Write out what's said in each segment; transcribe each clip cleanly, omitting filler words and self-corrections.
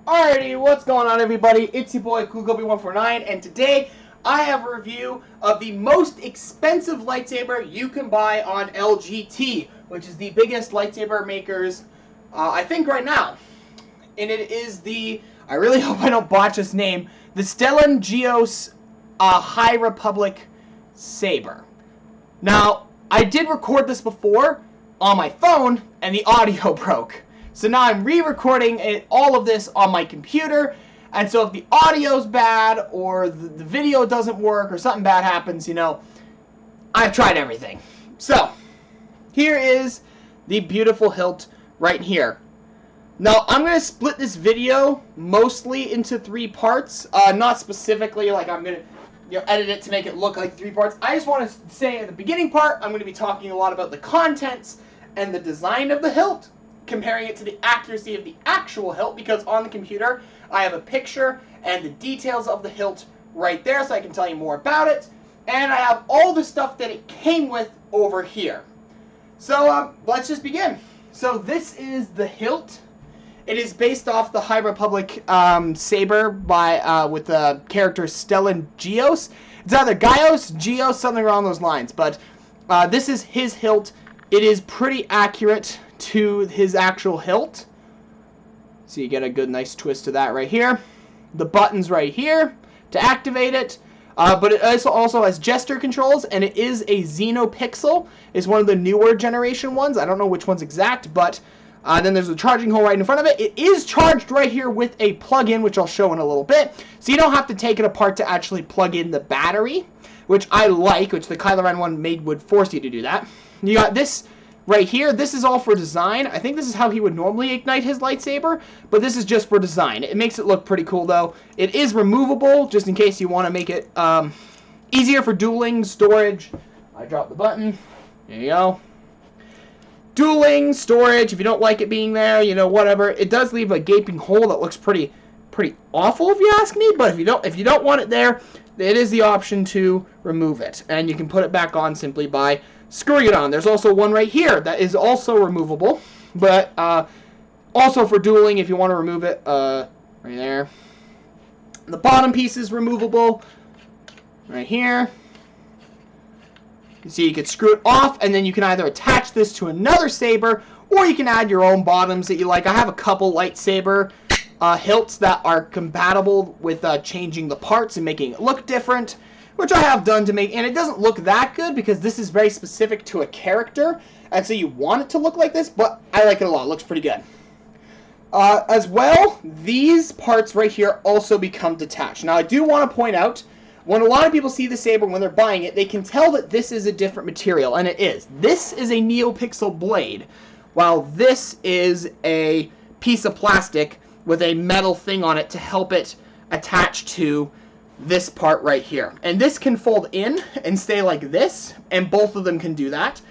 Alrighty, what's going on, everybody? It's your boy CoolGoby149, and today I have a review of the most expensive lightsaber you can buy on LGT, which is the biggest lightsaber makers, I think, right now. And it is the, I really hope I don't botch this name, the Stellan Gios High Republic Saber. Now, I did record this before on my phone, and the audio broke. So now I'm re-recording all of this on my computer, and so if the audio's bad, or the video doesn't work, or something bad happens, you know, I've tried everything. So, here is the beautiful hilt right here. Now, I'm going to split this video mostly into 3 parts, not specifically like I'm going to edit it to make it look like 3 parts. I just want to say at the beginning part, I'm going to be talking a lot about the contents and the design of the hilt, comparing it to the accuracy of the actual hilt, because on the computer I have a picture and the details of the hilt right there, so I can tell you more about it, and I have all the stuff that it came with over here. So let's just begin. So this is the hilt. It is based off the High Republic Saber by with the character Stellan Gios. It's either Gios, Gios, something along those lines, but this is his hilt. It is pretty accurate to his actual hilt. So you get a good nice twist to that right here. The buttons right here to activate it. But it also has gesture controls, and it is a Xenopixel. It's one of the newer generation ones. I don't know which one's exact, but then there's a charging hole right in front of it. It is charged right here with a plug-in, which I'll show in a little bit. So you don't have to take it apart to actually plug in the battery, which I like, which the Kylo Ren one would force you to do that. You got this right here. This is all for design. I think this is how he would normally ignite his lightsaber, but this is just for design. It makes it look pretty cool, though. It is removable, just in case you want to make it easier for dueling, storage. I dropped the button. There you go. Dueling, storage, if you don't like it being there, you know, whatever. It does leave a gaping hole that looks pretty awful, if you ask me, but if you don't want it there, it is the option to remove it, and you can put it back on simply by screwing it on. There's also one right here that is also removable, but also for dueling if you want to remove it, right there. The bottom piece is removable right here. You see, you can screw it off, and then you can either attach this to another saber, or you can add your own bottoms that you like. I have a couple lightsaber hilts that are compatible with changing the parts and making it look different, which I have done to make, and it doesn't look that good because this is very specific to a character, and so you want it to look like this, but I like it a lot. It looks pretty good. As well, these parts right here also become detached. Now, I do want to point out, when a lot of people see the saber when they're buying it, they can tell that this is a different material, and it is. This is a NeoPixel blade, while this is a piece of plastic with a metal thing on it to help it attach to this part right here. And this can fold in and stay like this, and both of them can do that.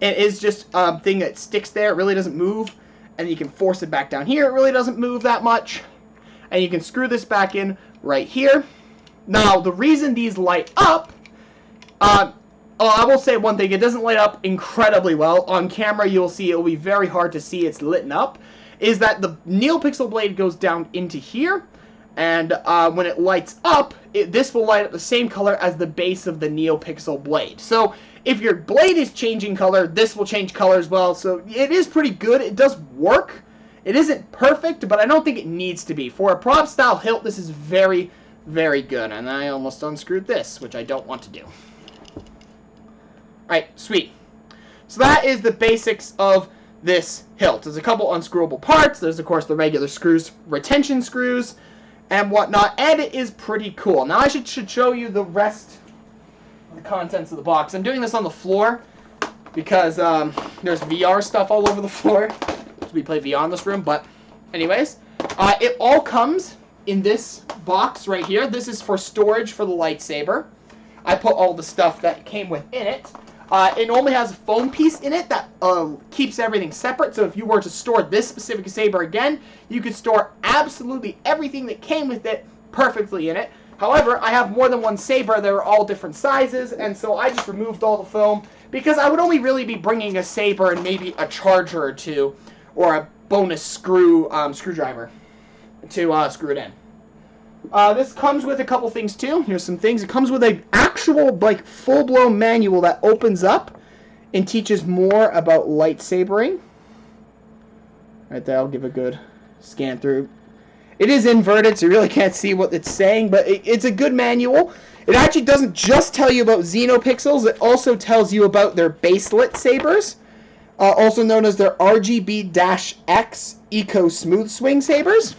It is just a thing that sticks there. It really doesn't move, and you can force it back down here. It really doesn't move that much, and you can screw this back in right here. Now, the reason these light up, I will say one thing, it doesn't light up incredibly well. On camera, you'll see it will be very hard to see it's lit up, is that the NeoPixel blade goes down into here, and when it lights up, this will light up the same color as the base of the NeoPixel blade. So if your blade is changing color, this will change color as well. So it is pretty good. It does work. It isn't perfect, but I don't think it needs to be. For a prop style hilt, this is very, very good. And I almost unscrewed this, which I don't want to do. Alright, sweet. So that is the basics of this hilt. There's a couple unscrewable parts. There's, of course, the regular screws, retention screws, and whatnot, and it is pretty cool. Now I should show you the rest of the contents of the box. I'm doing this on the floor because there's VR stuff all over the floor. We play VR in this room, but anyways, it all comes in this box right here. This is for storage for the lightsaber. I put all the stuff that came within it. It normally has a foam piece in it that keeps everything separate, so if you were to store this specific saber again, you could store absolutely everything that came with it perfectly in it. However, I have more than one saber. They're all different sizes, and so I just removed all the foam because I would only really be bringing a saber and maybe a charger or two, or a bonus screwdriver. screw it in. This comes with a couple things too. Here's some things. It comes with an actual, like, full-blown manual that opens up and teaches more about lightsabering. Right there, I'll give a good scan through. It is inverted, so you really can't see what it's saying, but it's a good manual. It actually doesn't just tell you about Xenopixels, it also tells you about their baselit sabers, also known as their RGB-X Eco Smooth Swing sabers.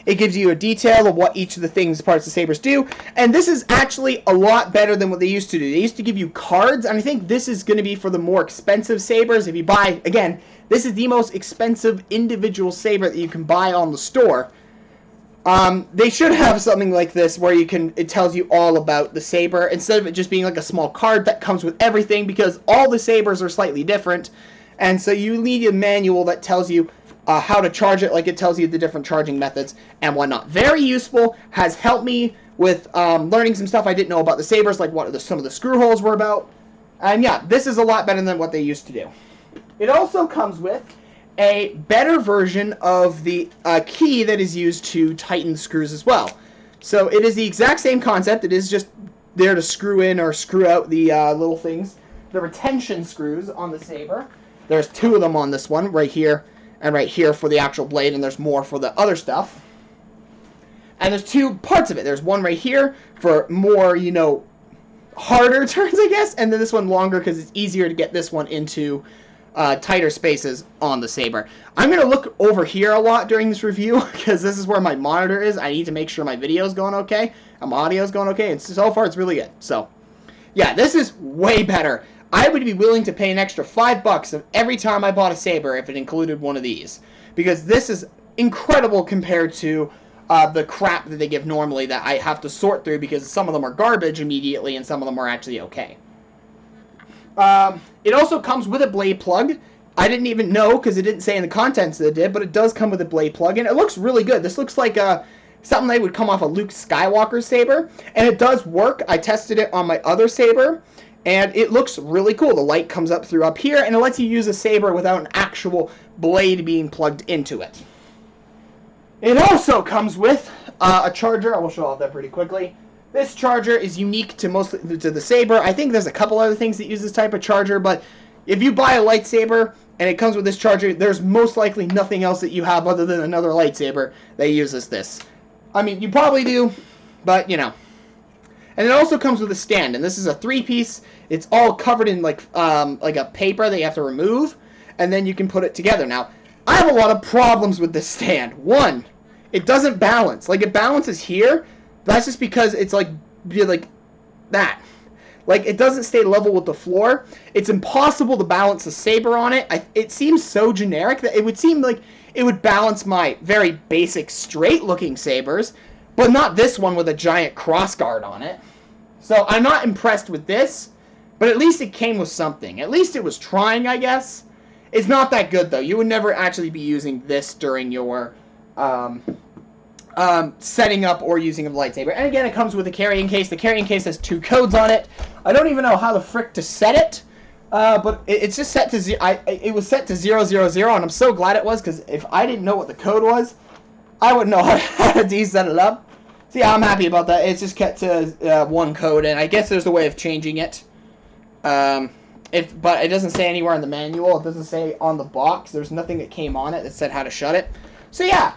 It gives you a detail of what each of the parts of sabers do, and this is actually a lot better than what they used to do. They used to give you cards, and I think this is going to be for the more expensive sabers. If you buy, again, this is the most expensive individual saber that you can buy on the store. They should have something like this where it tells you all about the saber, instead of it just being like a small card that comes with everything, because all the sabers are slightly different, and so you need a manual that tells you how to charge it, like it tells you the different charging methods and whatnot. Very useful, has helped me with learning some stuff I didn't know about the sabers, like what some of the screw holes were about. And yeah, this is a lot better than what they used to do. It also comes with a better version of the key that is used to tighten the screws as well. So it is the exact same concept. It is just there to screw in or screw out the little things, the retention screws on the saber. There's two of them on this one, right here and right here for the actual blade, and there's more for the other stuff. And there's two parts of it. There's one right here for more, you know, harder turns, I guess, and then this one longer because it's easier to get this one into tighter spaces on the saber. I'm going to look over here a lot during this review because this is where my monitor is. I need to make sure my video is going okay and my audio is going okay, and so far it's really good. So, yeah, this is way better. I would be willing to pay an extra $5 every time I bought a saber if it included one of these, because this is incredible compared to the crap that they give normally that I have to sort through, because some of them are garbage immediately and some of them are actually okay. It also comes with a blade plug. I didn't even know because it didn't say in the contents that it did, but it does come with a blade plug, and it looks really good. This looks like something that would come off a Luke Skywalker saber, and it does work. I tested it on my other saber, and it looks really cool. The light comes up through up here, and it lets you use a saber without an actual blade being plugged into it. It also comes with a charger. I will show off that pretty quickly. This charger is unique to the saber. I think there's a couple other things that use this type of charger, but if you buy a lightsaber and it comes with this charger, there's most likely nothing else that you have other than another lightsaber that uses this. I mean, you probably do, but you know. And it also comes with a stand, and this is a 3-piece. It's all covered in like a paper that you have to remove, and then you can put it together. Now, I have a lot of problems with this stand. One, it doesn't balance. Like, it balances here. That's just because it's like that. Like, it doesn't stay level with the floor. It's impossible to balance a saber on it. It seems so generic that it would seem like it would balance my very basic straight-looking sabers, but not this one with a giant crossguard on it. So I'm not impressed with this, but at least it came with something. At least it was trying, I guess. It's not that good, though. You would never actually be using this during your setting up or using a lightsaber. And again, it comes with a carrying case. The carrying case has 2 codes on it. I don't even know how the frick to set it, but it's just set to it was set to 000, and I'm so glad it was, because if I didn't know what the code was, I wouldn't know how to set it up. So yeah, I'm happy about that. It's just kept to 1 code, and I guess there's a way of changing it. But it doesn't say anywhere in the manual. It doesn't say on the box. There's nothing that came on it that said how to shut it. So yeah,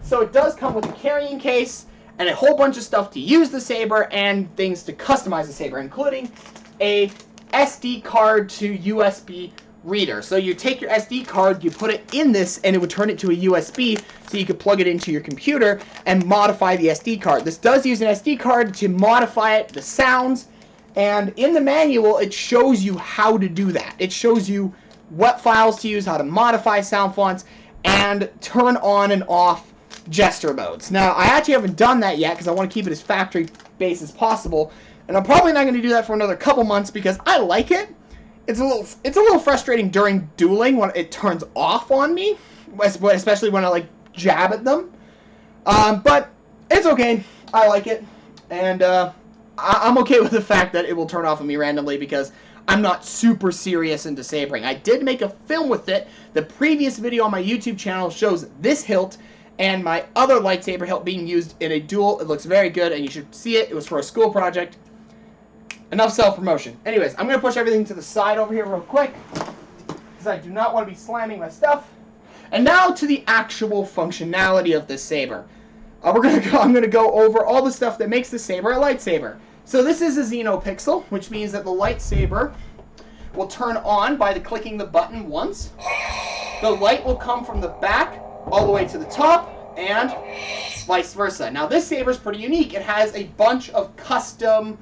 so it does come with a carrying case and a whole bunch of stuff to use the saber and things to customize the saber, including a SD card to USB reader. So you take your SD card, you put it in this, and it would turn it to a USB, so you could plug it into your computer and modify the SD card. This does use an SD card to modify it, the sounds, and in the manual it shows you how to do that. It shows you what files to use, how to modify sound fonts, and turn on and off gesture modes. Now, I actually haven't done that yet because I want to keep it as factory-based as possible, and I'm probably not going to do that for another couple months because I like it. It's a little frustrating during dueling when it turns off on me, especially when I like jab at them. But it's okay. I like it, and I'm okay with the fact that it will turn off on me randomly because I'm not super serious into sabering. I did make a film with it. The previous video on my YouTube channel shows this hilt, and my other lightsaber hilt being used in a duel. It looks very good, and you should see it. It was for a school project. Enough self-promotion. Anyways, I'm going to push everything to the side over here real quick, because I do not want to be slamming my stuff. And now to the actual functionality of this saber. I'm going to go over all the stuff that makes the saber a lightsaber. So this is a Xenopixel, which means that the lightsaber will turn on by clicking the button once. The light will come from the back all the way to the top, and vice versa. Now this saber is pretty unique. It has a bunch of custom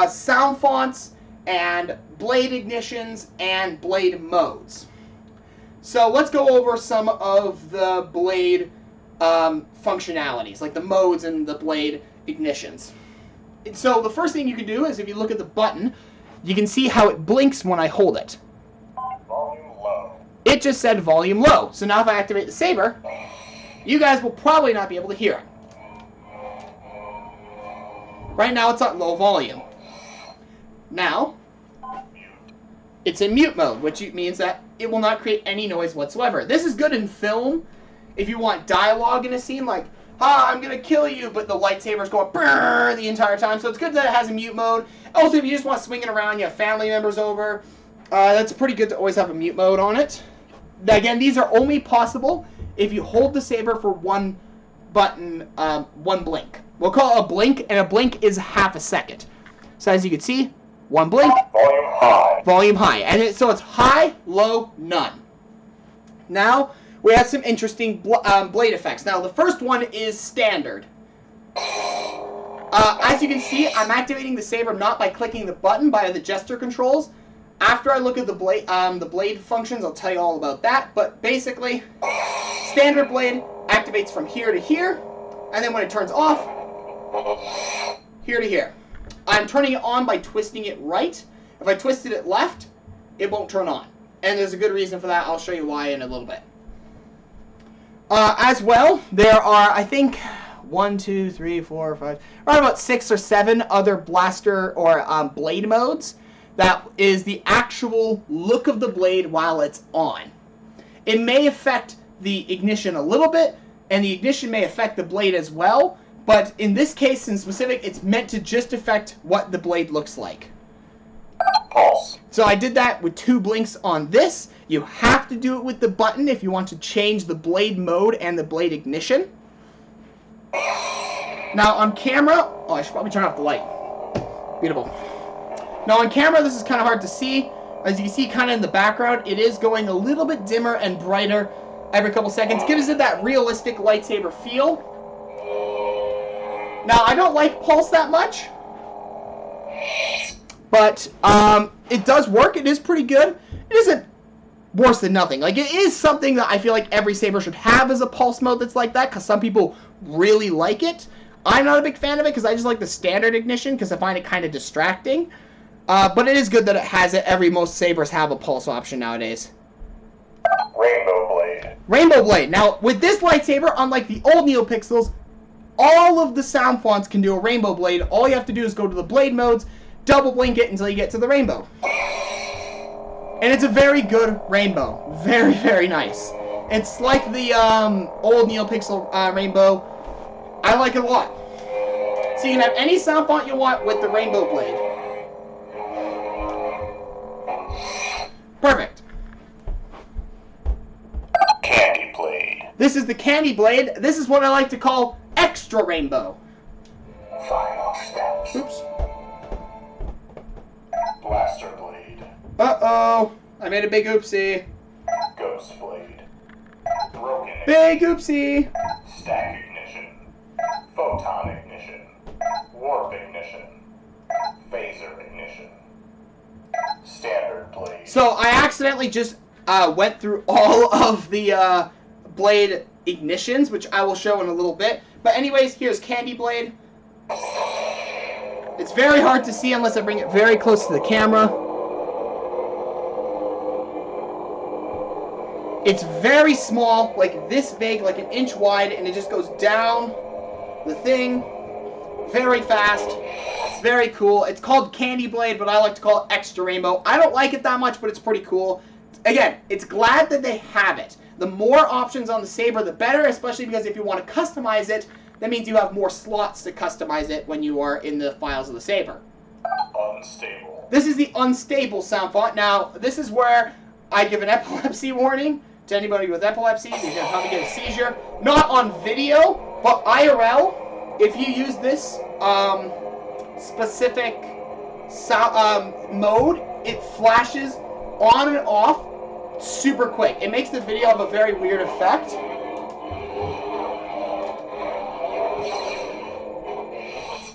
sound fonts and blade ignitions and blade modes. So let's go over some of the blade functionalities, like the modes and the blade ignitions. So the first thing you can do is, if you look at the button, you can see how it blinks when I hold it. Volume low. It just said volume low. So now if I activate the saber, you guys will probably not be able to hear it. Right now it's at low volume. Now, it's in mute mode, which means that it will not create any noise whatsoever. This is good in film if you want dialogue in a scene, like, I'm going to kill you, but the lightsaber's going brrr the entire time. So it's good that it has a mute mode. Also, if you just want swinging around, you have family members over, that's pretty good to always have a mute mode on it. Again, these are only possible if you hold the saber for one button, one blink. We'll call it a blink, and a blink is half a second. So as you can see, one blink, Volume high. volume high. And so it's high, low, none. Now, we have some interesting blade effects. Now, the first one is standard. As you can see, I'm activating the saber not by clicking the button, by the gesture controls. After I look at the blade functions, I'll tell you all about that. But basically, standard blade activates from here to here, and then when it turns off, here to here. I'm turning it on by twisting it right. If I twisted it left, it won't turn on. And there's a good reason for that. I'll show you why in a little bit. As well, there are, I think, 1, 2, 3, 4, 5, around about 6 or 7 other blaster or blade modes. That is the actual look of the blade while it's on. It may affect the ignition a little bit, and the ignition may affect the blade as well. But in this case, in specific, it's meant to just affect what the blade looks like. Pulse. So I did that with 2 blinks on this. You have to do it with the button if you want to change the blade mode and the blade ignition. Now on camera, I should probably turn off the light. Beautiful. Now on camera, this is kind of hard to see. As you can see kind of in the background, it is going a little bit dimmer and brighter every couple seconds. Gives it that realistic lightsaber feel. Now I don't like pulse that much, but it does work. It is pretty good. It isn't worse than nothing. Like, it is something that I feel like every saber should have as a pulse mode that's like that, because some people really like it. I'm not a big fan of it because I just like the standard ignition because I find it kind of distracting. But it is good that it has it. Most sabers have a pulse option nowadays. Rainbow blade. Rainbow blade. Now, with this lightsaber, unlike the old Neopixels, all of the sound fonts can do a rainbow blade. All you have to do is go to the blade modes, double blink it until you get to the rainbow. And it's a very good rainbow. Very, very nice. It's like the old Neopixel rainbow. I like it a lot. So you can have any sound font you want with the rainbow blade. Perfect. Candy blade. This is the candy blade. This is what I like to call extra rainbow. Final steps. Oops. Blaster blade. Uh-oh. I made a big oopsie. Ghost blade. Broken. Big oopsie. Stack ignition. Photon ignition. Warp ignition. Phaser ignition. Standard blade. So I accidentally just went through all of the blade ignitions, which I will show in a little bit. But anyways, here's Candy Blade. It's very hard to see unless I bring it very close to the camera. It's very small, like this big, like 1 inch wide, and it just goes down the thing very fast. It's very cool. It's called Candy Blade, but I like to call it Extra Rainbow. I don't like it that much, but it's pretty cool. Again, it's glad that they have it. The more options on the Saber, the better, especially because if you want to customize it, that means you have more slots to customize it when you are in the files of the Saber. Unstable. This is the unstable sound font. Now, this is where I give an epilepsy warning to anybody with epilepsy. You're going to probably get a seizure. Not on video, but IRL, if you use this specific sound, mode, it flashes on and off super quick. It makes the video have a very weird effect.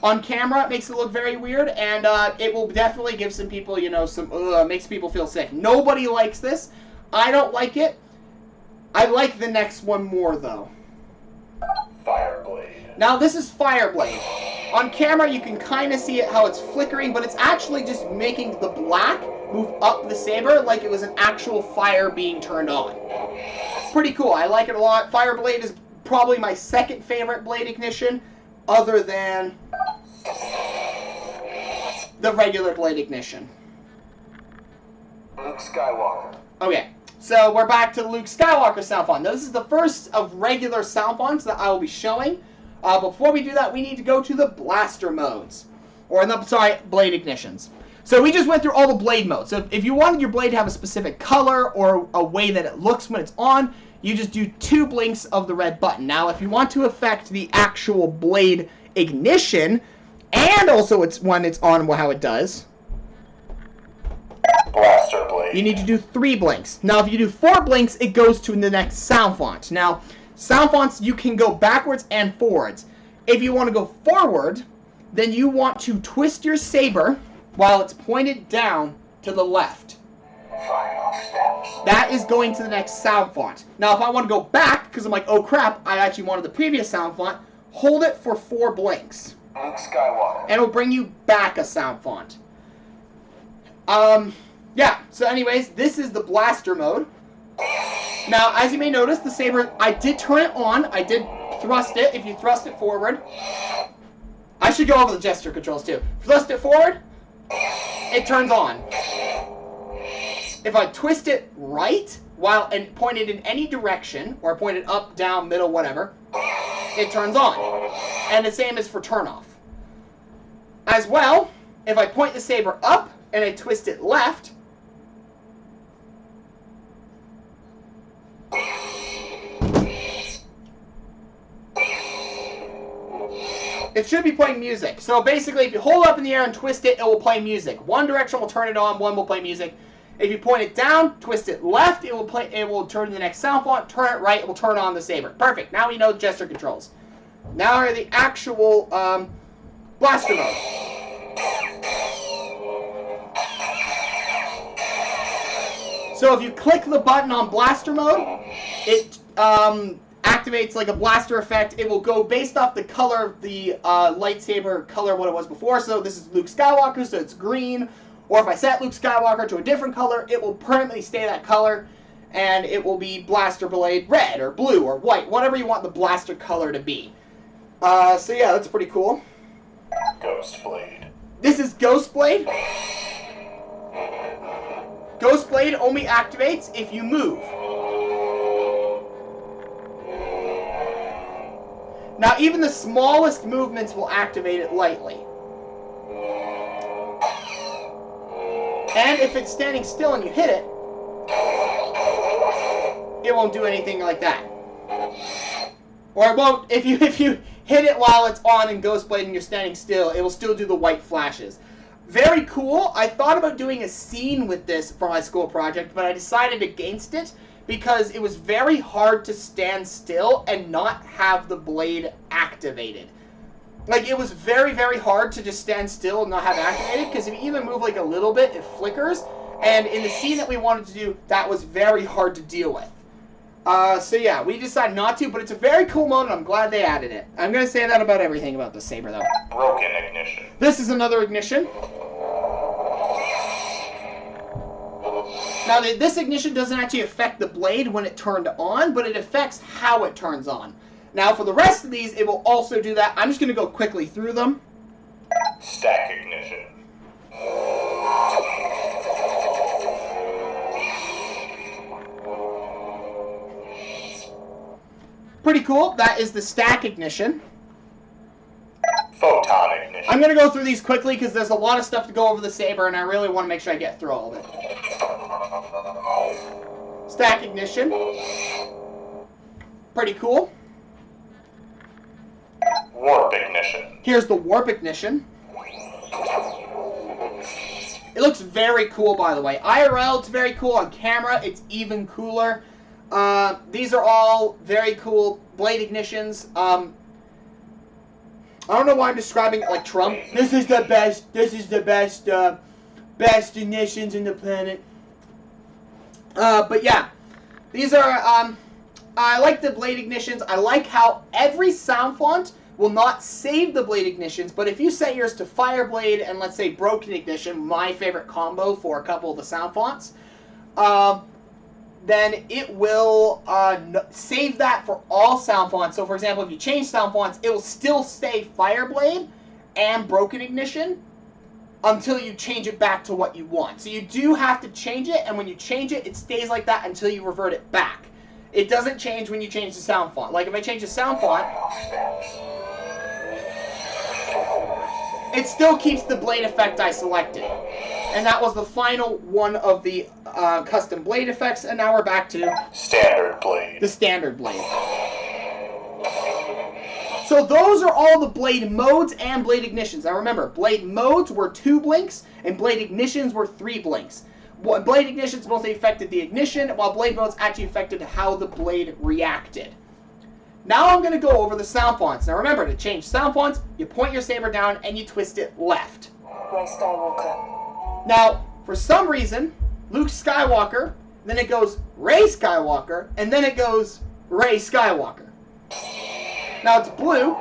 On camera, it makes it look very weird, and it will definitely give some people, you know, some, makes people feel sick. Nobody likes this. I don't like it. I like the next one more, though. Fireblade. Now, this is Fireblade. On camera, you can kind of see it, how it's flickering, but it's actually just making the black move up the Saber like it was an actual fire being turned on. It's pretty cool. I like it a lot. Fireblade is probably my second favorite blade ignition, other than the regular blade ignition. Luke Skywalker. Okay, so we're back to the Luke Skywalker sound font. Now, this is the first of regular sound fonts that I will be showing. Before we do that, we need to go to the blaster modes. Or, no, sorry, blade ignitions. So we just went through all the blade modes. So if you wanted your blade to have a specific color or a way that it looks when it's on, you just do 2 blinks of the red button. Now, if you want to affect the actual blade ignition, and also it's when it's on how it does, Blaster blade. you need to do 3 blinks. Now, if you do 4 blinks, it goes to the next sound font. Now, sound fonts, you can go backwards and forwards. If you want to go forward, then you want to twist your Saber while it's pointed down to the left. Final steps. That is going to the next sound font. Now, if I want to go back, because I'm like, oh crap, I actually wanted the previous sound font, hold it for 4 blinks. Luke Skywalker. And it'll bring you back a sound font. Yeah, so anyways, this is the blaster mode. Now, as you may notice, the Saber, I did turn it on. I did thrust it. If you thrust it forward, I should go over the gesture controls too. Thrust it forward, it turns on. If I twist it right, and point it in any direction, or point it up, down, middle, whatever, it turns on. And the same is for turn off. As well, if I point the Saber up and I twist it left, it should be playing music. So basically, if you hold it up in the air and twist it, it will play music. One direction will turn it on, one will play music. If you point it down, twist it left, it will turn to the next sound font. Turn it right, it will turn on the Saber. Perfect. Now we know gesture controls. Now are the actual blaster mode. So if you click the button on blaster mode, it activates like a blaster effect. It will go based off the color of the lightsaber color, what it was before. So this is Luke Skywalker, so it's green. Or if I set Luke Skywalker to a different color, it will permanently stay that color, and it will be blaster blade red or blue or white, whatever you want the blaster color to be. So yeah, that's pretty cool. Ghost blade. This is Ghost Blade. Ghost Blade only activates if you move. Now, even the smallest movements will activate it lightly. And if it's standing still and you hit it, it won't do anything like that. Or it won't, if you hit it while it's on in Ghost Blade and you're standing still, it will still do the white flashes. Very cool. I thought about doing a scene with this for my school project, but I decided against it because it was very hard to stand still and not have the blade activated. Like, it was very, very hard to just stand still and not have it activated, because if you even move like a little bit, it flickers. And in the scene that we wanted to do, that was very hard to deal with. So yeah, we decided not to, but it's a very cool mode, and I'm glad they added it. I'm going to say that about everything about the Saber, though. Broken ignition. This is another ignition. Now, this ignition doesn't actually affect the blade when it turned on, but it affects how it turns on. Now, for the rest of these, it will also do that. I'm just going to go quickly through them. Stack ignition. pretty cool. That is the stack ignition. Photon ignition. I'm going to go through these quickly because there's a lot of stuff to go over the Saber, and I really want to make sure I get through all of it. Stack ignition. Pretty cool. Warp ignition. Here's the warp ignition. It looks very cool, by the way. IRL, it's very cool. On camera, it's even cooler. These are all very cool blade ignitions. I don't know why I'm describing it like Trump. This is the best ignitions in the planet. But yeah, these are, I like the blade ignitions. I like how every sound font will not save the blade ignitions, but if you set yours to Fireblade and let's say Broken Ignition, my favorite combo for a couple of the sound fonts, then it will save that for all sound fonts. So for example, if you change sound fonts, it will still stay Fireblade and Broken Ignition until you change it back to what you want. So you do have to change it, and when you change it, it stays like that until you revert it back. It doesn't change when you change the sound font. Like if I change the sound font, it still keeps the blade effect I selected. And that was the final one of the custom blade effects, and now we're back to standard blade. The standard blade. So those are all the blade modes and blade ignitions. Now remember, blade modes were 2 blinks, and blade ignitions were 3 blinks. Blade ignitions mostly affected the ignition, while blade modes actually affected how the blade reacted. Now I'm going to go over the sound fonts. Now remember, to change sound fonts, you point your saber down and you twist it left. Rey Skywalker. Now, for some reason, Luke Skywalker, then it goes Rey Skywalker, and then it goes Rey Skywalker. Now it's blue.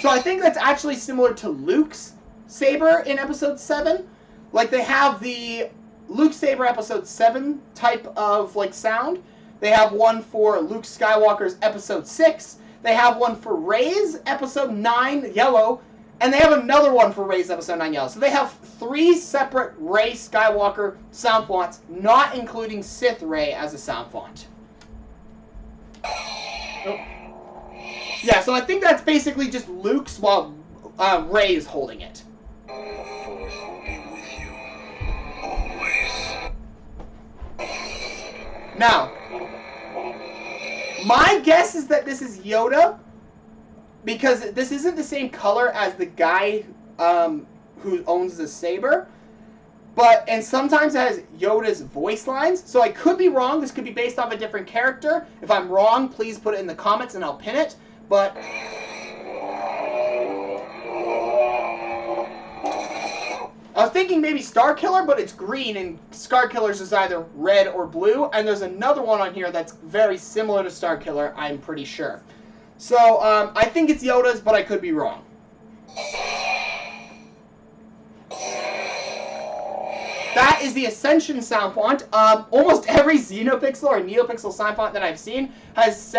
So I think that's actually similar to Luke's saber in Episode 7. Like they have the Luke Saber Episode 7 type of like sound. They have one for Luke Skywalker's Episode 6. They have one for Rey's Episode 9 yellow. And they have another one for Rey's Episode 9 yellow. So they have 3 separate Rey Skywalker sound fonts, not including Sith Rey as a sound font. Nope. Yeah, so I think that's basically just Luke's while Rey is holding it. The Force will be with you, always. Now, my guess is that this is Yoda, because this isn't the same color as the guy who owns the saber, and sometimes it has Yoda's voice lines, so I could be wrong. This could be based off a different character. If I'm wrong, please put it in the comments and I'll pin it, but I was thinking maybe Starkiller, but it's green, and Starkiller's is either red or blue, and there's another one on here that's very similar to Starkiller, I'm pretty sure. So, I think it's Yoda's, but I could be wrong. That is the Ascension sound font. Almost every Xenopixel or NeoPixel sound font that I've seen has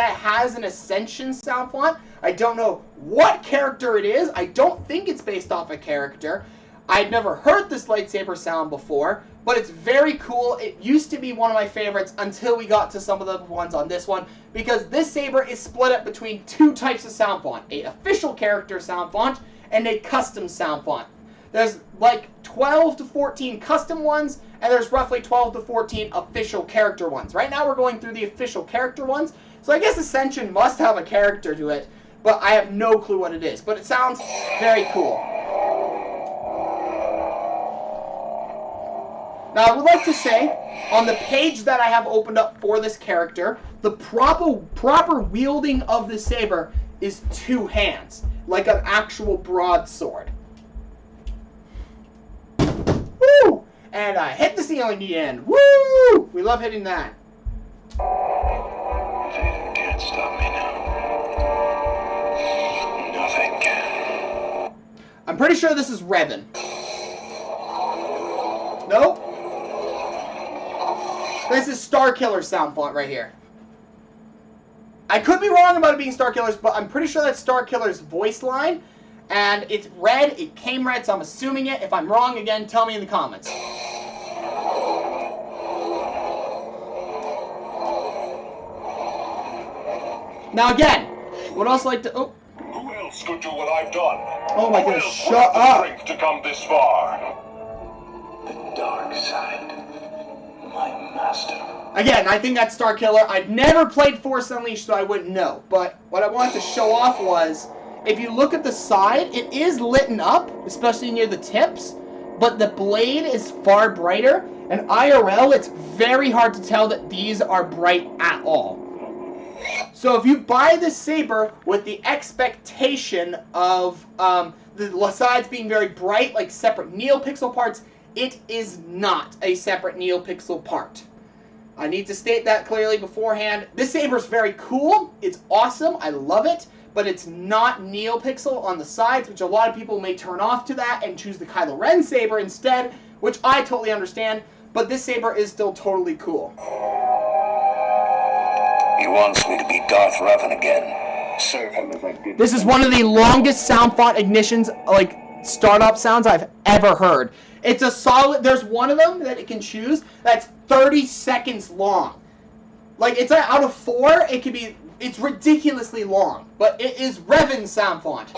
an Ascension sound font. I don't know what character it is. I don't think it's based off a character. I'd never heard this lightsaber sound before, but it's very cool. It used to be one of my favorites until we got to some of the ones on this one, because this saber is split up between 2 types of sound font, a official character sound font and a custom sound font. There's like 12 to 14 custom ones, and there's roughly 12 to 14 official character ones. Right now we're going through the official character ones, so I guess Ascension must have a character to it, but I have no clue what it is. But it sounds very cool. Now, I would like to say, on the page that I have opened up for this character, the proper wielding of the saber is 2 hands, like an actual broadsword. Woo! And I hit the ceiling again. Woo! We love hitting that. Vader can't stop me now. Nothing can. I'm pretty sure this is Revan. Nope. This is Starkiller's sound font right here. I could be wrong about it being Starkiller's, but I'm pretty sure that's Starkiller's voice line. And it's red. It came red, so I'm assuming it. If I'm wrong, again, tell me in the comments. Now again, what else like to... Oh, Who else could do what I've done? oh my Who goodness, else shut has the up. strength to come this far? The dark side. My master. Again, I think that's Star Killer. I've never played Force Unleashed, so I wouldn't know. But what I wanted to show off was, if you look at the side, it is lit up, especially near the tips, but the blade is far brighter, and IRL, it's very hard to tell that these are bright at all. So if you buy this saber with the expectation of the sides being very bright, like separate NeoPixel parts, it is not a separate NeoPixel part. I need to state that clearly beforehand. This saber is very cool. It's awesome. I love it. But it's not NeoPixel on the sides, which a lot of people may turn off to that and choose the Kylo Ren saber instead, which I totally understand. But this saber is still totally cool. He wants me to be Darth Revan again. Serve him as I did. This is one of the longest sound font ignitions, like startup sounds I've ever heard. It's a solid, there's one of them that it can choose that's 30 seconds long. Like, it's out of 4, it could be, it's ridiculously long, but it is Revan sound font.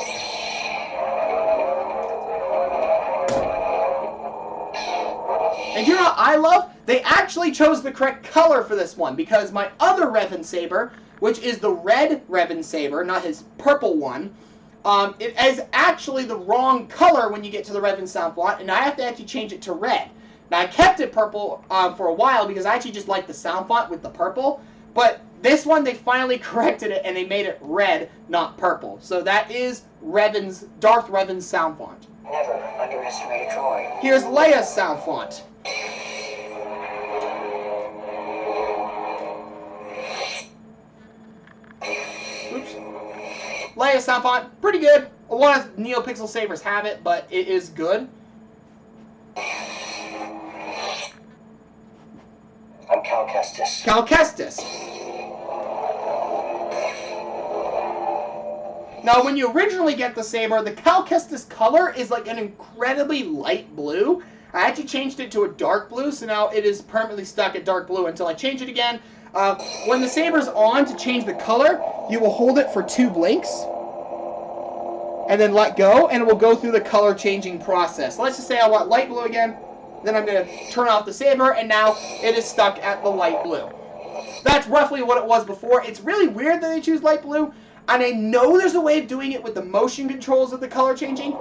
And you know what I love? They actually chose the correct color for this one, because my other Revan saber, which is the red Revan saber, not his purple one, it is actually the wrong color when you get to the Revan sound font, and I have to actually change it to red. Now, I kept it purple for a while because I actually just like the sound font with the purple, but this one, they finally corrected it, and they made it red, not purple. So that is Darth Revan's sound font. Never underestimate a droid. Here's Leia's sound font. Oops. Leia's sound font, pretty good. A lot of NeoPixel sabers have it, but it is good. I'm Cal Kestis. Cal Kestis. Now, when you originally get the saber, the Cal Kestis color is like an incredibly light blue. I actually changed it to a dark blue, so now it is permanently stuck at dark blue until I change it again. When the saber's on, to change the color, you will hold it for 2 blinks, and then let go, and it will go through the color changing process. Let's just say I want light blue again, then I'm going to turn off the saber, and now it is stuck at the light blue. That's roughly what it was before. It's really weird that they choose light blue, and I know there's a way of doing it with the motion controls of the color changing.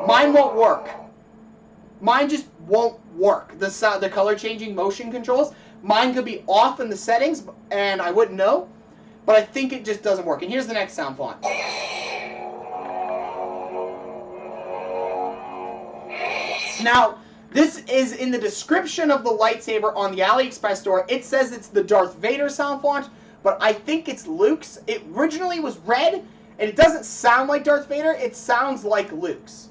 Mine won't work. Mine just won't work. The color changing motion controls. Mine could be off in the settings, and I wouldn't know. But I think it just doesn't work. And here's the next sound font. Now, this is in the description of the lightsaber on the AliExpress store. It says it's the Darth Vader sound font, but I think it's Luke's. It originally was red, and it doesn't sound like Darth Vader. It sounds like Luke's.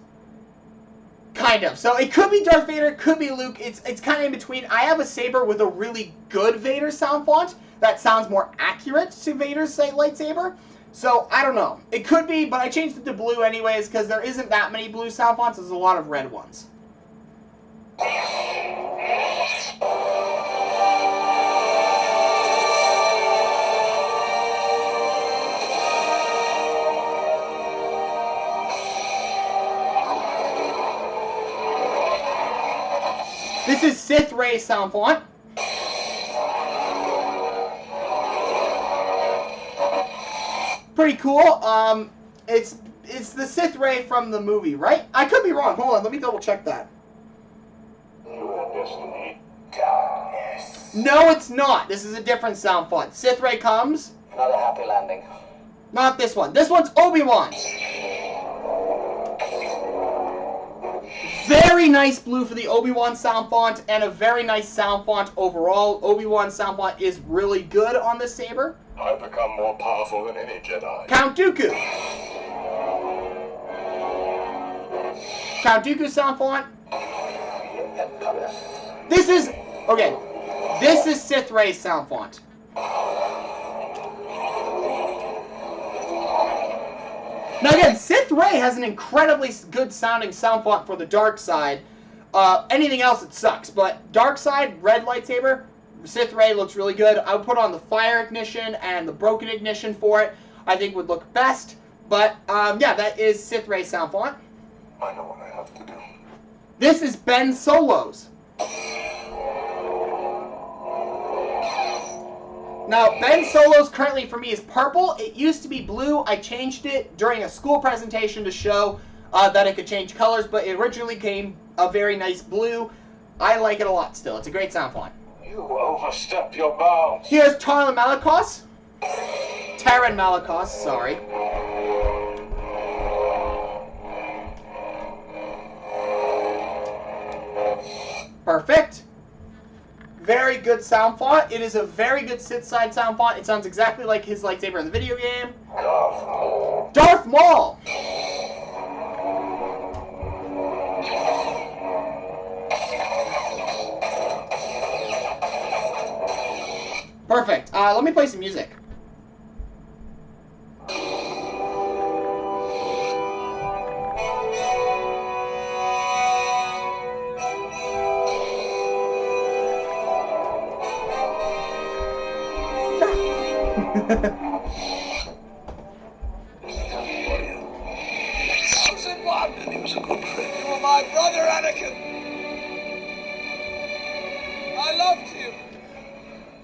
Kind of. So it could be Darth Vader, it could be Luke. It's kind of in between. I have a saber with a really good Vader sound font that sounds more accurate to Vader's lightsaber. So, I don't know. It could be, but I changed it to blue anyways because there isn't that many blue sound fonts. There's a lot of red ones. This is Sith Ray sound font. Pretty cool. It's the Sith Ray from the movie, right? I could be wrong. Hold on, let me double check that. Your destiny. Darkness. No, it's not. This is a different sound font. Sith Ray comes. Not a happy landing. Not this one. This one's Obi-Wan's. Very nice blue for the Obi-Wan sound font, and a very nice sound font overall. Obi-Wan's sound font is really good on this saber. I've become more powerful than any Jedi. Count Dooku. Count Dooku sound font. This is, okay, this is Sith Ray's sound font. Now again, Sith Ray has an incredibly good sounding sound font for the dark side. Anything else, it sucks. But dark side, red lightsaber, Sith Ray looks really good. I would put on the fire ignition and the broken ignition for it. I think would look best. But, yeah, that is Sith Ray sound font. I know what I have to do. This is Ben Solo's. Now, Ben Solo's currently for me is purple. It used to be blue. I changed it during a school presentation to show that it could change colors, but it originally came a very nice blue. I like it a lot still. It's a great sound font. You overstepped your bounds. Here's Taran Malikos. Taran Malikos, sorry. Perfect. Very good sound font. It is a very good Sith side sound font. It sounds exactly like his lightsaber in the video game. Darth Maul. Darth Maul. Perfect. Let me play some music. And he was a good friend. You were my brother, Anakin. I loved you.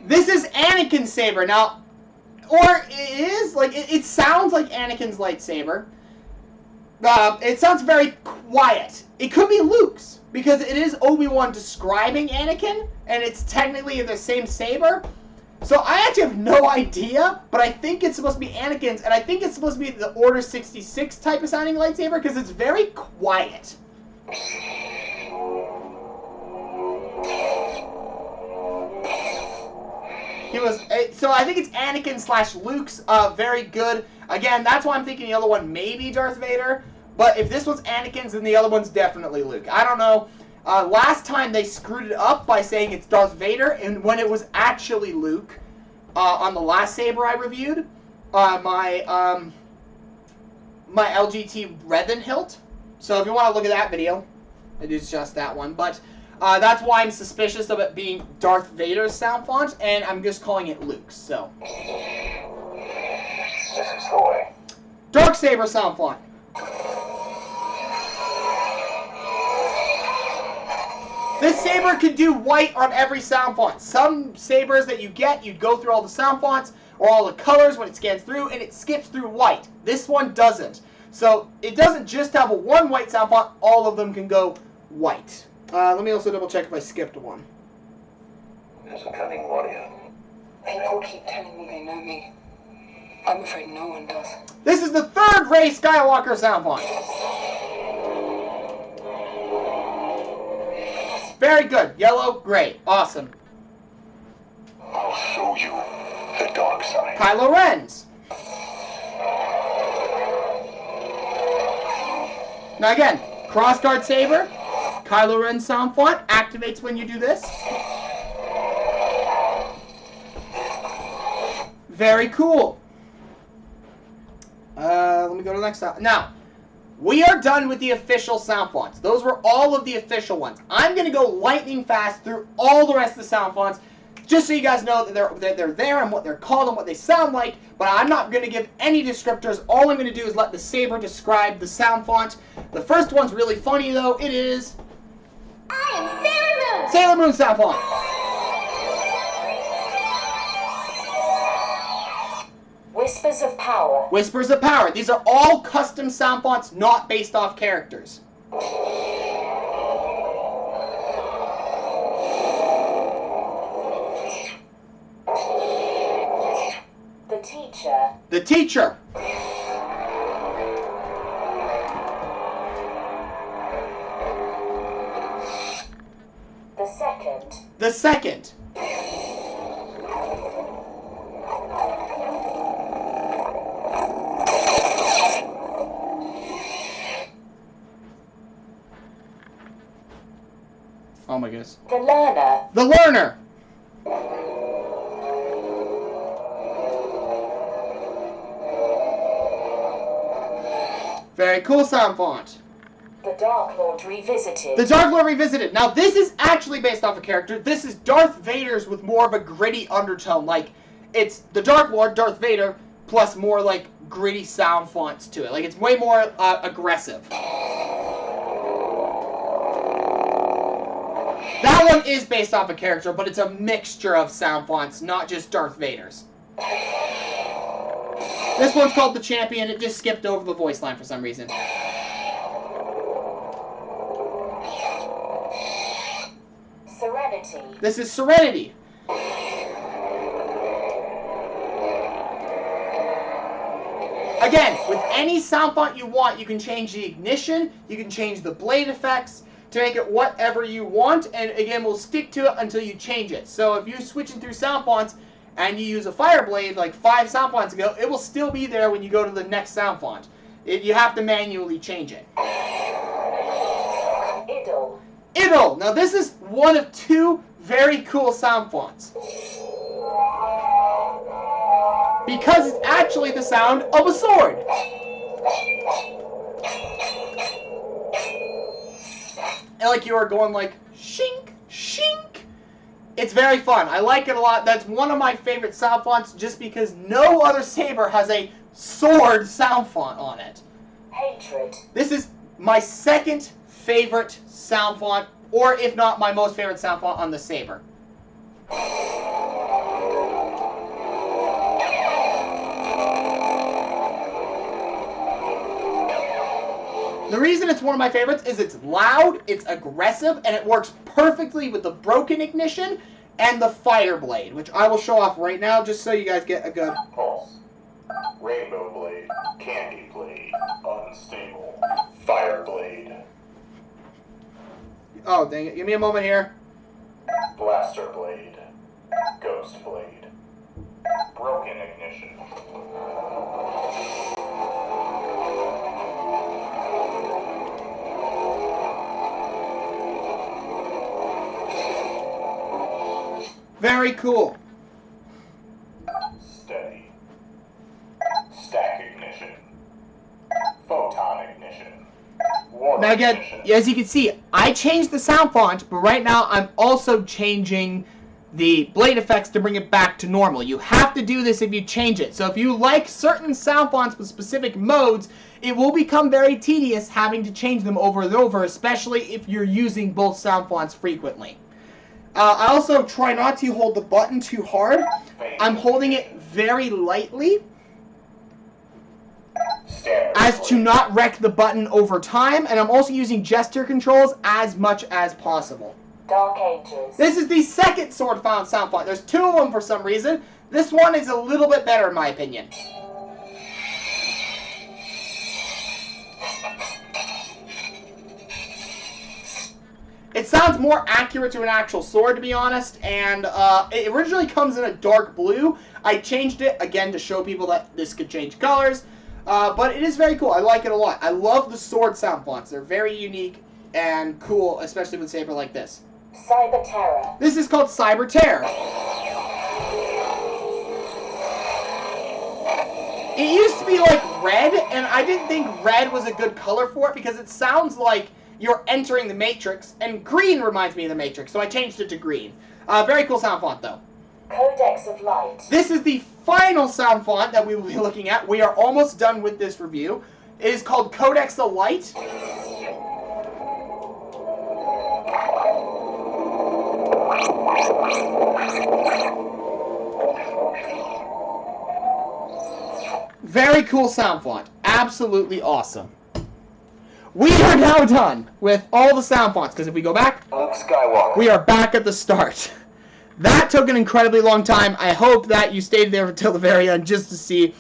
This is Anakin's saber now, or it is like it sounds like Anakin's lightsaber. It sounds very quiet. It could be Luke's because it is Obi-Wan describing Anakin, and it's technically the same saber. So I actually have no idea, but I think it's supposed to be Anakin's, and I think it's supposed to be the Order 66 type of sounding lightsaber because it's very quiet. So I think it's Anakin / Luke's. Very good. Again, that's why I'm thinking the other one may be Darth Vader. But if this one's Anakin's, then the other one's definitely Luke. I don't know. Last time they screwed it up by saying it's Darth Vader, and when it was actually Luke, on the last saber I reviewed, my LGT Rethan Hilt. So if you want to look at that video, it is just that one. But that's why I'm suspicious of it being Darth Vader's sound font, and I'm just calling it Luke's. So This is the way. Darksaber sound font. This saber could do white on every sound font. Some sabers that you get, you'd go through all the sound fonts or all the colors when it scans through, and it skips through white. This one doesn't. So it doesn't just have a one white sound font. All of them can go white. Let me also double check if I skipped one. There's a cunning warrior. People keep telling me they know me. I'm afraid no one does. This is the third Rey Skywalker sound font. Very good. Yellow, gray. Awesome. I'll show you the dark side. Kylo Ren's. Now again, crossguard saber. Kylo Ren sound font activates when you do this. Very cool. Let me go to the next sound. Now, we are done with the official sound fonts. Those were all of the official ones. I'm going to go lightning fast through all the rest of the sound fonts, just so you guys know that they're there and what they're called and what they sound like, but I'm not going to give any descriptors. All I'm going to do is let the saber describe the sound font. The first one's really funny, though. It is... I am Sailor Moon! Sailor Moon sound font. Whispers of Power. Whispers of Power. These are all custom sound fonts, not based off characters. The Teacher. The Teacher. The Second. The Second. Oh my goodness. The Learner. The Learner. Very cool sound font. The Dark Lord Revisited. The Dark Lord Revisited. Now, this is actually based off a character. This is Darth Vader's with more of a gritty undertone. Like, it's the Dark Lord, Darth Vader, plus more, like, gritty sound fonts to it. Like, it's way more aggressive. That one is based off a character, but it's a mixture of sound fonts, not just Darth Vader's. This one's called The Champion. It just skipped over the voice line for some reason. Serenity. This is Serenity. Again, with any sound font you want, you can change the ignition, you can change the blade effects to make it whatever you want, and again, we'll stick to it until you change it. So if you're switching through sound fonts and you use a fire blade like 5 sound fonts ago, it will still be there when you go to the next sound font. You have to manually change it. Idle. Idle. Now this is one of 2 very cool sound fonts. Because it's actually the sound of a sword. And like you are going like, shink, shink. It's very fun. I like it a lot. That's one of my favorite sound fonts just because no other Saber has a sword sound font on it. Hatred. This is my second favorite sound font, or if not my most favorite sound font on the Saber. The reason it's one of my favorites is it's loud, it's aggressive, and it works perfectly with the broken ignition and the fire blade, which I will show off right now just so you guys get a good... Pulse. Rainbow blade. Candy blade. Unstable. Fire blade. Oh, dang it. Give me a moment here. Blaster blade. Ghost blade. Broken ignition. Very cool. Steady. Stack ignition. Photon ignition. Warp Now again, ignition. as you can see, I changed the sound font, but right now I'm also changing the blade effects to bring it back to normal. You have to do this if you change it. So if you like certain sound fonts with specific modes, it will become very tedious having to change them over and over, especially if you're using both sound fonts frequently. I also try not to hold the button too hard. I'm holding it very lightly as to not wreck the button over time, and I'm also using gesture controls as much as possible. Dark Ages. This is the second sword sound font. There's 2 of them for some reason. This one is a little bit better in my opinion. It sounds more accurate to an actual sword, to be honest, and it originally comes in a dark blue. I changed it, again, to show people that this could change colors, but it is very cool. I like it a lot. I love the sword sound fonts. They're very unique and cool, especially with Saber like this. Cyber Terror. This is called Cyber Terror. It used to be like red, and I didn't think red was a good color for it because it sounds like you're entering the Matrix, and green reminds me of the Matrix, so I changed it to green. Very cool sound font, though. Codex of Light. This is the final sound font that we will be looking at. We are almost done with this review. It is called Codex of Light. Very cool sound font. Absolutely awesome. We are now done with all the sound fonts, because if we go back, Luke Skywalker. we are back at the start. That took an incredibly long time. I hope that you stayed there until the very end just to see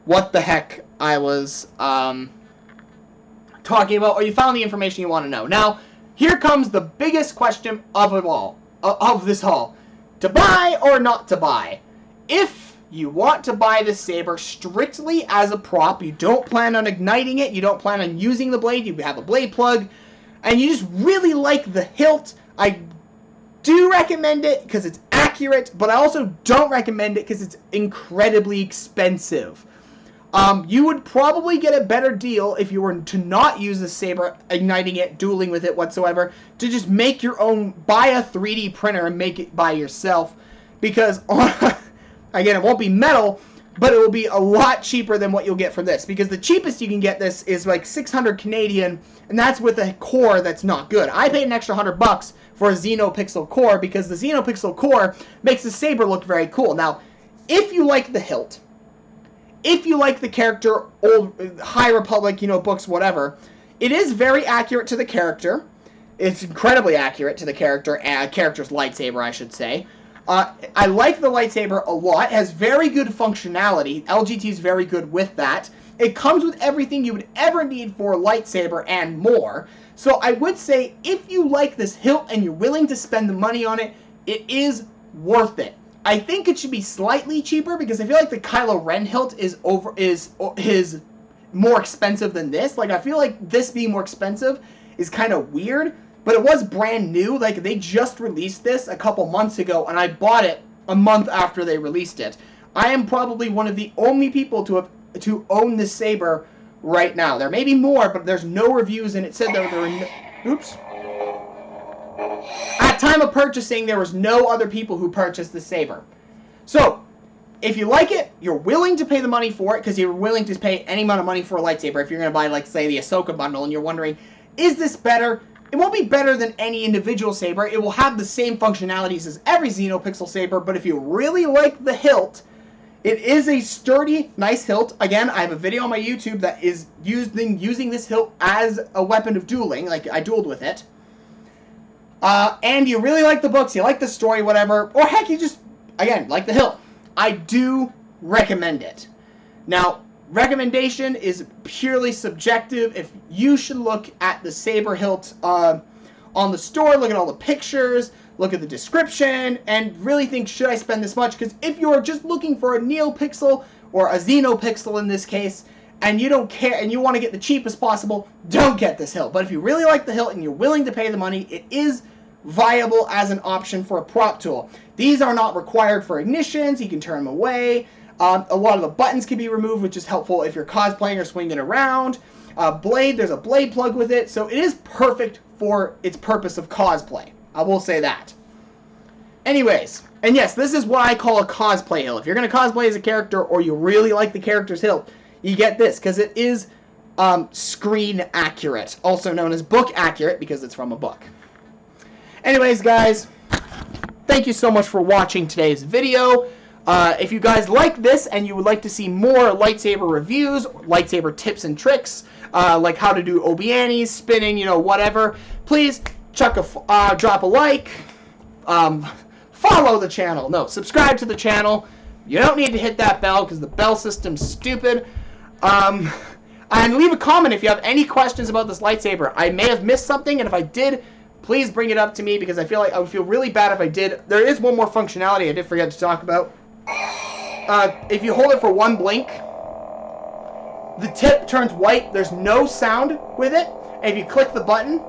what the heck I was talking about, or you found the information you want to know. Now, here comes the biggest question of it all, of this haul. To buy or not to buy? If you want to buy this Saber strictly as a prop, you don't plan on igniting it, you don't plan on using the blade, you have a blade plug, and you just really like the hilt, I do recommend it because it's accurate, but I also don't recommend it because it's incredibly expensive. You would probably get a better deal if you were to not use the saber, igniting it, dueling with it whatsoever, to just make your own, buy a 3D printer and make it by yourself. Because, again, it won't be metal, but it will be a lot cheaper than what you'll get from this. Because the cheapest you can get this is like 600 Canadian, and that's with a core that's not good. I paid an extra $100 for a Xenopixel core because the Xenopixel core makes the saber look very cool. Now, if you like the hilt, if you like the character, old High Republic, you know, books, whatever, it is very accurate to the character. It's incredibly accurate to the character, character's lightsaber, I should say. I like the lightsaber a lot. It has very good functionality. LGT is very good with that. It comes with everything you would ever need for a lightsaber and more. So I would say if you like this hilt and you're willing to spend the money on it, it is worth it. I think it should be slightly cheaper because I feel like the Kylo Ren hilt is more expensive than this. Like, I feel like this being more expensive is kind of weird, but it was brand new. Like, they just released this a couple months ago, and I bought it a month after they released it. I am probably one of the only people to own this saber right now. There may be more, but there's no reviews, and it said that there were no... Oops. At time of purchasing, there was no other people who purchased the saber. So, if you like it, you're willing to pay the money for it, because you're willing to pay any amount of money for a lightsaber. If you're going to buy, like, say, the Ahsoka bundle, and you're wondering, is this better? It won't be better than any individual saber. It will have the same functionalities as every Xenopixel saber, but if you really like the hilt, it is a sturdy, nice hilt. Again, I have a video on my YouTube that is using this hilt as a weapon of dueling. Like, I dueled with it. And you really like the books, you like the story, whatever, or heck, you just, again, like the hilt. I do recommend it. Now, recommendation is purely subjective. If you should look at the saber hilt on the store, look at all the pictures, look at the description, and really think, should I spend this much? Because if you're just looking for a Neopixel, or a Xenopixel in this case, and you don't care, and you want to get the cheapest possible, don't get this hilt. But if you really like the hilt and you're willing to pay the money, it is viable as an option for a prop tool. These are not required for ignitions. You can turn them away. A lot of the buttons can be removed, which is helpful if you're cosplaying or swinging around. Blade, there's a blade plug with it, so it is perfect for its purpose of cosplay. I will say that. Anyways, and yes, this is what I call a cosplay hilt. If you're going to cosplay as a character, or you really like the character's hilt, you get this, because it is screen accurate, also known as book accurate, because it's from a book. Anyways, guys, thank you so much for watching today's video. If you guys like this and you would like to see more lightsaber reviews, lightsaber tips and tricks, like how to do obianis, spinning, you know, whatever, please drop a like, follow the channel. No, subscribe to the channel. You don't need to hit that bell because the bell system's stupid. And leave a comment if you have any questions about this lightsaber. I may have missed something, and if I did, please bring it up to me because I feel like I would feel really bad if I did. There is one more functionality I did forget to talk about. If you hold it for one blink, the tip turns white. There's no sound with it. And if you click the button,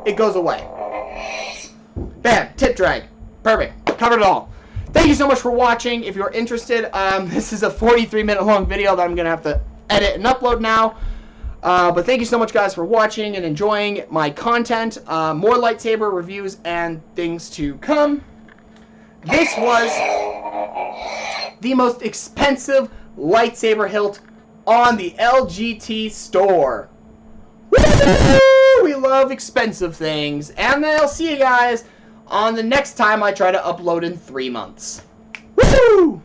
it goes away. Bam, tip drag. Perfect. Covered it all. Thank you so much for watching. If you're interested, this is a 43-minute long video that I'm going to have to edit and upload now. But thank you so much, guys, for watching and enjoying my content. More lightsaber reviews and things to come. This was the most expensive lightsaber hilt on the LGT store. Woo! We love expensive things. And then I'll see you guys on the next time I try to upload in 3 months. Woo!